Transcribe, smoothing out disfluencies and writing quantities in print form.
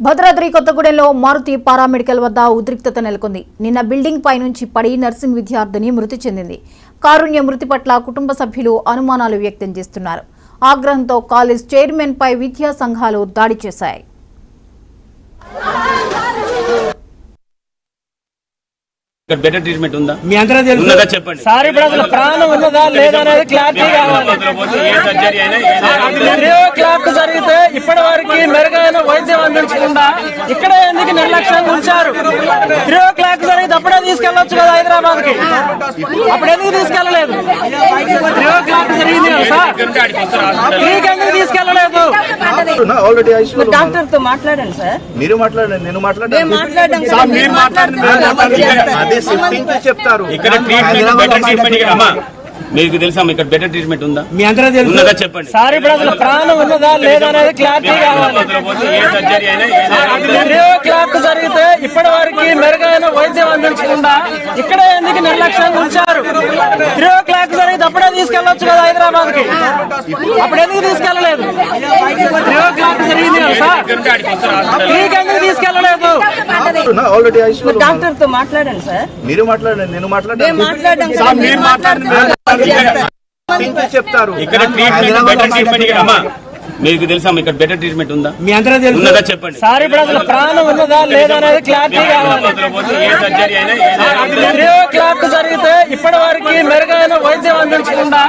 భద్రాద్రి కొత్తగూడెంలో మారుతి పారామెడికల్ వద్ద ఉద్రిక్తత నెలకొంది. నిన్న బిల్డింగ్ పై నుంచి పడి నర్సింగ్ విద్యార్థిని మృతి చెందింది. కారుణ్య మృతి పట్ల కుటుంబ సభ్యులు అనుమానాలు వ్యక్తం చేస్తున్నారు. ఆగ్రహంతో కాలేజ్ చైర్మన్ పై విద్యా సంఘాలు దాడి చేశాయి. బెటర్ ట్రీట్మెంట్ ఉందా మీ అందరూ ఉన్నదా చెప్పండి. సార్ ఇప్పుడు అసలు ప్రాణం ఉన్నదా లేదా అనేది క్లారిటీ కావాలి. క్లాప్ జరిగితే ఇప్పటి వరకు మెరుగైన వైద్యం అందించకుండా ఇక్కడ ఎందుకు నిర్లక్ష్యంగా ఉంచారు? 3 o'clock జరిగితే అప్పుడే తీసుకెళ్లొచ్చు కదా హైదరాబాద్ కి, అప్పుడు ఎందుకు తీసుకెళ్లలేదు? 3 o'clock జరిగింది కదా సార్, ఎందుకు తీసుకెళ్లలేదు? డాక్టర్ తో మాట్లాడండి సార్. మీరు మాట్లాడండి, నేను చెప్తారు. ఇక్కడ ట్రీట్మెంట్ బెటర్ ట్రీట్మెంట్ అమ్మా మీకు తెలుసా? ఇక్కడ బెటర్ ట్రీట్మెంట్ ఉందా మీ అందరూ ఉన్నదా చెప్పండి. సార్ ఇప్పుడు అసలు ప్రాణం ఉన్నదా లేదా అనేది క్లారిటీ కావాలి. 3 o'clock జరిగితే ఇప్పటి వరకు మెరుగైన వైద్యం అందించకుండా ఇక్కడ ఎందుకు నిర్లక్ష్యంగా ఉంచారు? 3 o'clock జరిగితే అప్పుడే తీసుకెళ్లొచ్చు కదా హైదరాబాద్ కి, అప్పుడు ఎందుకు తీసుకెళ్లలేదు? 3 o'clock జరిగింది కదా సార్, ఎందుకు తీసుకెళ్లలేదు? డాక్టర్ తో మాట్లాడండి సార్. మీరు మాట్లాడండి, నేను చెప్తారు. ఇక్కడ ట్రీట్మెంట్ బెటర్ ట్రీట్మెంట్ అమ్మా మీకు తెలుసా? ఇక్కడ బెటర్ ట్రీట్మెంట్ ఉందా మీ అందరూ ఉన్నదా చెప్పండి. సార్ ఇప్పుడు అసలు ప్రాణం ఉన్నదా లేదా అనేది క్లారిటీ కావాలి. 3 o'clock జరిగితే ఇప్పటి వరకు మెరుగైన వైద్యం అందించకుండా